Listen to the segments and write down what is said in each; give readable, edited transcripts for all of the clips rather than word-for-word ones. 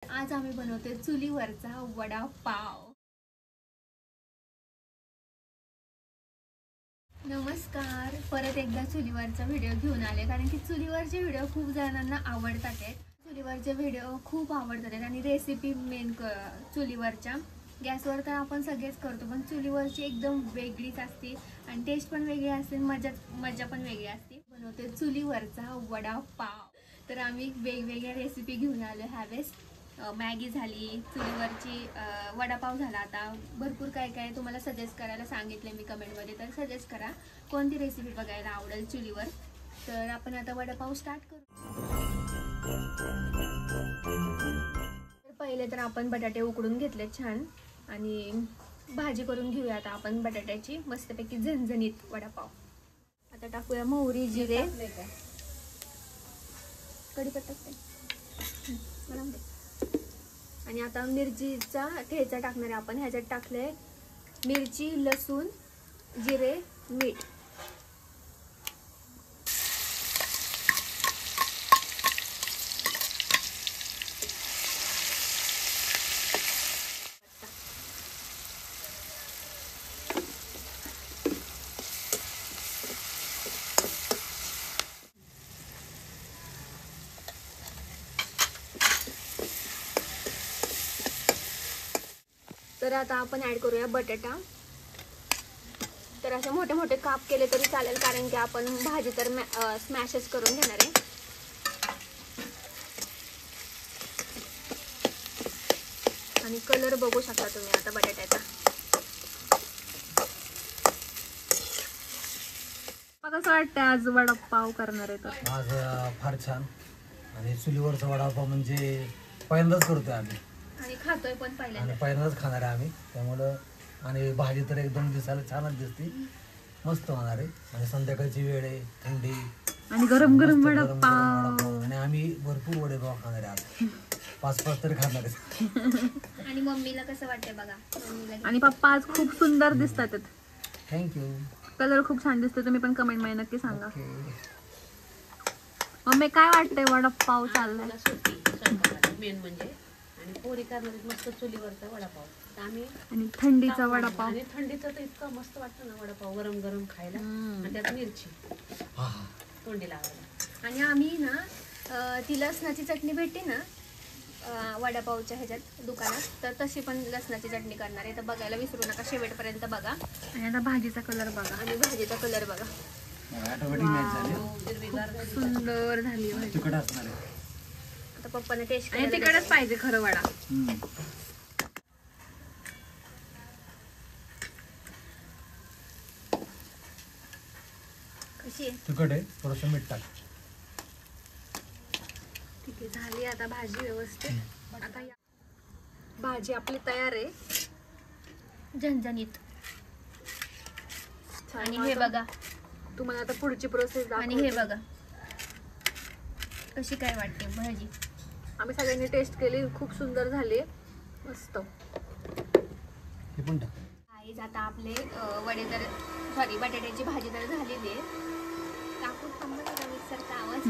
आज आम्ही बनवतोय चुलीवरचा वडापाव। नमस्कार, परत एकदा चुलीवरचा व्हिडिओ घेऊन आले, कारण की चुलीवरचे व्हिडिओ खूप जणांना आवडतात आहेत। चुलीवरचे व्हिडिओ खूप आवडतात आहेत आणि रेसिपी मेन चुलीवरच्या। गॅसवर तर आपण सगळेच करतो, पण चुलीवरची एकदम वेगळीच असते आणि टेस्ट पण वेगळी असते, मजा पण वेगळी असते। बनवतोय चुलीवरचा वडापाव। तर आम्ही वेगवेगळ्या रेसिपी घेऊन आलो ह्यावेळेस। मॅगी झाली, चुलीवरची वडापाव झाला। आता भरपूर काय काय तुम्हाला सजेस्ट करायला सांगितले मी कमेंटमध्ये, तर सजेस्ट करा कोणती रेसिपी बघायला आवडेल चुलीवर। तर आपण आता वडापाव स्टार्ट करू। तर पहिले तर आपण बटाटे उकडून घेतले छान आणि भाजी करून घेऊया आता आपण बटाट्याची मस्तपैकी झणझणीत वडापाव। आता टाकूया मोहरी, जिरे, कढीपत्ता आणि आता मिरचीचा ठेचा टाकणार आहे आपण। ह्याच्यात टाकले मिरची, लसूण, जिरे, मीठ। तर आता आपण ऍड करूया बटाटा। तर असे मोठे मोठे काप केले तरी चालेल, कारण की आपण भाजी तर स्मॅशच करून घेणार आहे। आणि कलर बघू शकता तुम्ही आता बटाट्याचा। कसं वाटतं आज वडापाव करणार आहे? तर आज फार छान आणि चुलीवरचा वडापाव म्हणजे पहिल्यांदाच करतोय आम्ही आणि खातोय पण पहिल्यांदाच खाणार आहे आम्ही, त्यामुळं आणि भाजी तर एकदम दिसायला छानच दिसते, मस्त होणार आहे। आणि संध्याकाळची वेळ आहे, थंडी आणि गरम गरम वडापाव आणि आम्ही भरपूर वडेपाव खाणार आहे आज, 5-5 तरी खाणार आहे। आणि मम्मीला कसं वाटतंय बघा, आणि पप्पा आज खूप सुंदर दिसतात। थँक्यू, कलर खूप छान दिसतो। तुम्ही पण कमेंट मध्ये नक्की सांगा। मम्मी काय वाटतंय वडापाव चाललाय मेन म्हणजे, आणि पोरी करणार मस्त चुलीवरचा वडापाव आम्ही, आणि थंडीचा वडापाव, आणि थंडीचं तर इतकं मस्त वाटतं ना वडापाव गरम गरम खायला, आणि त्यात मिरची तोंडी लावायला। आणि आम्ही ना ती लसणाची चटणी भेटते ना वडापावच्या ह्याच्यात दुकानात, तर तशी पण लसणाची चटणी करणार आहे। तर बघायला विसरू नका, शेवटपर्यंत बघा। आणि आता भाजीचा कलर बघा, आणि भाजीचा कलर बघा, सुंदर झाली भाजी। तिखट असणार आहे आता पप्पाने टेस्ट आणि तिकडच पाहिजे खरं वडा। कशी आहे? तिखट आहे, थोडंसं मीठ टाक। ठीक आहे, झाली आता भाजी व्यवस्थित। आता भाजी आपली तयार आहे झणझणीत। आणि हे बघा, तुम्हाला आता पुढची प्रोसेस आणि हे बघा कशी काय वाटते भाजी। आम्ही सगळ्यांनी टेस्ट केली, खूप सुंदर झाली, मस्त। हे पण टाक। आईज आता आपले वडे तर सॉरी बटाट्याची भाजी तर झालेली आहे। टाकून थांबत होता मिक्सरचा आवाज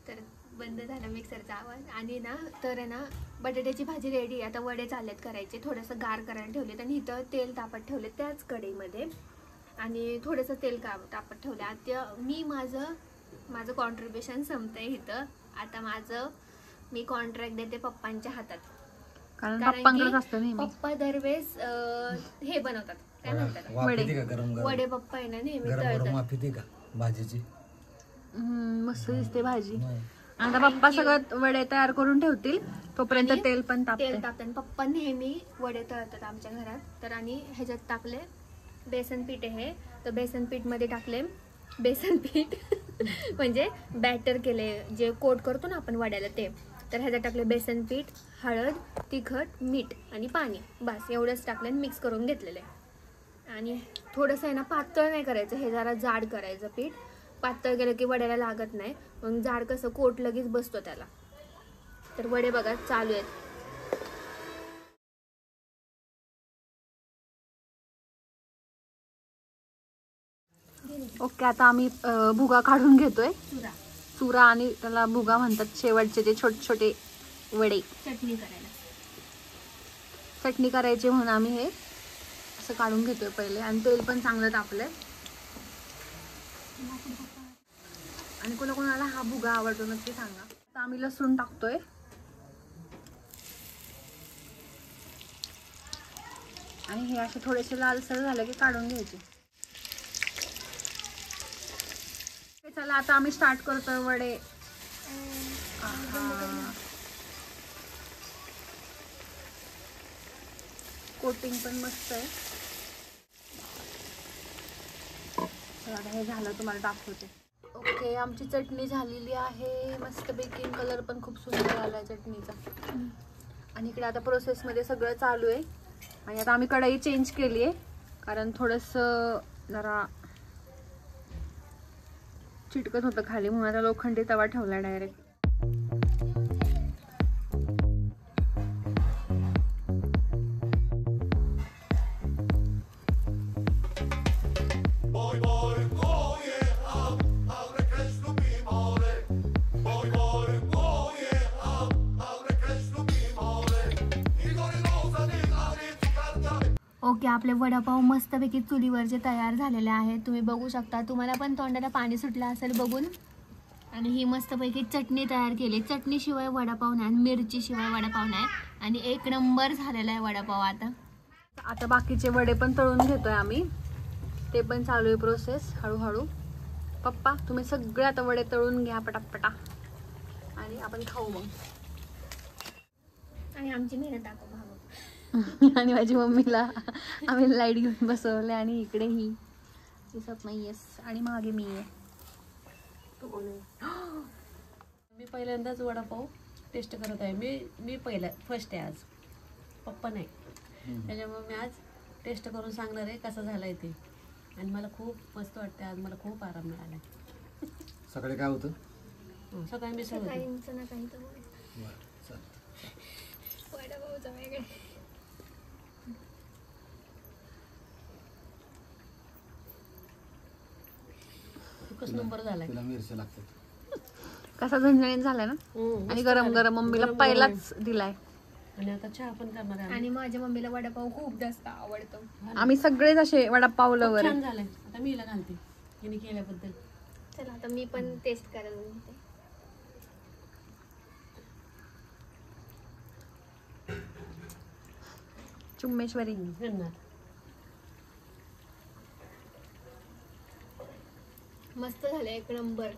तर बंद झाला मिक्सरचा आवाज। आणि ना तर आहे ना बटाट्याची भाजी रेडी आहे। आता वडे चाललेत करायचे, थोडंसं गार करायला ठेवलेत आणि इथं तेल तापत ठेवले त्याच कढईमध्ये, आणि थोडंसं तेल तापत ठेवलं। आता मी माझं कॉन्ट्रीब्युशन संपतंय इथं। आता मी कॉन्ट्रॅक्ट देते पप्पांच्या हातात, कारण की पप्पा दरवेळेस हे बनवतात, काय म्हणतात वडे। पप्पा आहे ना नेहमी वाफी का भाजीची, मस्त दिसते भाजी। आता पप्पा सगळं वडे तयार करून ठेवतील, तोपर्यंत तेल पण तापतात। पप्पा नेहमी वडे तळतात आमच्या घरात। तर आणि ह्याच्यात टाकले बेसन पीठ आहे, तर बेसन पीठ मध्ये टाकले बेसन पीठ म्हणजे बॅटर केले, जे कोट करतो ना आपण वड्याला ते। तर ह्याच्यात टाकले बेसन पीठ, हळद, तिखट, मीठ आणि पाणी, बस एवढंच टाकलं आणि मिक्स करून घेतलेलं आहे। आणि थोडंसं आहे ना पातळ नाही करायचं, हे जरा जाड करायचं पीठ। पातळ केलं की वड्याला लागत नाही, मग जाड कसं कोट लगेच बसतो त्याला। तर वडे बघा चालू आहेत। ओके, आता आम्ही भुगा काढून घेतोय, चुरा, आणि त्याला भुगा म्हणतात। शेवटचे जे छोटे छोटे वडे. चटणी करायला. चटणी करायची म्हणून आम्ही हे असं काढून घेतोय पहिले आणि तेल पण चांगलं तापलंय. आणि कोणाकोणाला हा भुगा आवडतो नक्की सांगा. आता आम्ही लसूण टाकतोय. आणि हे असे थोडेसे लालसर झाले की काढून घ्यायचे. चला आता आम्ही स्टार्ट करतोय वडे. कोटिंग पण मस्त आहे. आता हे झालं तुम्हाला दाखवते. ओके, आमची चटणी झालेली आहे मस्तपैकी. कलर पण खूप सुंदर आलाय चटणीचा. आणि इकडे आता प्रोसेसमध्ये सगळं चालू आहे. आणि आता आम्ही कढई चेंज केली आहे कारण थोडंसं जरा चिटकत होतं खाली, म्हणून आता लोखंडी तवा ठेवला डायरेक्ट. ओके, आपले वडापाव मस्तपैकी चुलीवरचे तयार झालेले आहेत. तुम्ही बघू शकता. तुम्हाला पण तोंडाला पाणी सुटलं असेल बघून. आणि ही मस्तपैकी चटणी तयार केली. चटणीशिवाय वडापाव नाही, मिरचीशिवाय वडापाव नाही. आणि एक नंबर झालेला आहे वडापाव. आता बाकीचे वडे पण तळून घेतोय आम्ही. ते पण चालू आहे प्रोसेस हळूहळू. पप्पा तुम्ही सगळे आता वडे तळून घ्या पटापटा आणि आपण खाऊ मग. आणि आमची मेहनत दाखव. आणि माझी मम्मीला आम्ही लाईट घेऊन बसवले आणि इकडे ही दिसत नाहीयेस आणि मागे मी आहे. मी पहिल्यांदाच वडापाव टेस्ट करत आहे. मी फर्स्ट आहे आज, पप्पा नाही. त्याच्यामुळे मी आज टेस्ट करून सांगणार आहे कसं झालंय ते. आणि मला खूप मस्त वाटतं आज. मला खूप आराम मिळाला. सकाळी काय होतं? सकाळी मी वडापावचं वेगळं. एकच नंबर झालाय. तिला मिरच्या लागतात. कसा झणझणीत झालाय ना. आणि गरम गरम मम्मीला पहिलाच दिलाय. आणि आता चहा पण करणार आहे. आणि माझ्या मम्मीला वडापाव खूप जास्त आवडतो. आम्ही सगळेच असे वडापाव लवर. छान झालंय. आता मी हिला घालते हिने केल्याबद्दल. चला आता मी पण टेस्ट करायला घेते. चुम्मेश्वरी. मस्त झालं एक नंबर.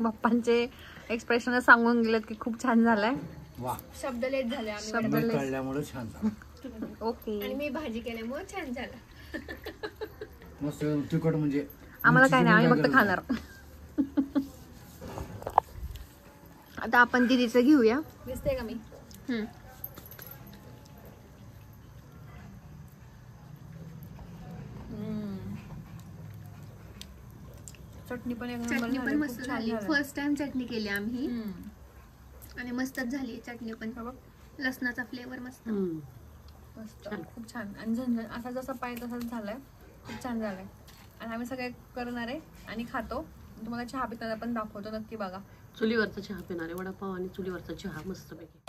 पप्पांचे एक्सप्रेशन सांगून गेलेत की खूप छान झालाय. वा, शब्द लेट झाले आम्ही. शब्द लेट कळल्यामुळे छान झालं. ओके. आणि मी भाजी केल्यामुळे छान झालं. मस्त तिखट म्हणजे आम्हाला काय नाही, आम्ही फक्त खाणार. आता आपण दीदीचं घेऊया. दिसते का मी? चटणी पण मस्त झाली. फर्स्ट टाइम चटणी केली आम्ही आणि मस्तच झाली चटणी पण. लसणाचा फ्लेवर मस्त. मस्त खूप छान. आणि झणझण असा जसा पाहिजे तसाच झालाय. खूप छान झालाय. आणि आम्ही सगळे करणार आहे आणि खातो. तुम्हाला चहा पिताना पण दाखवतो, नक्की बघा. चुलीवरचा चहा पिणार आहे. वडापाव आणि चुलीवरचा चहा मस्तपैकी.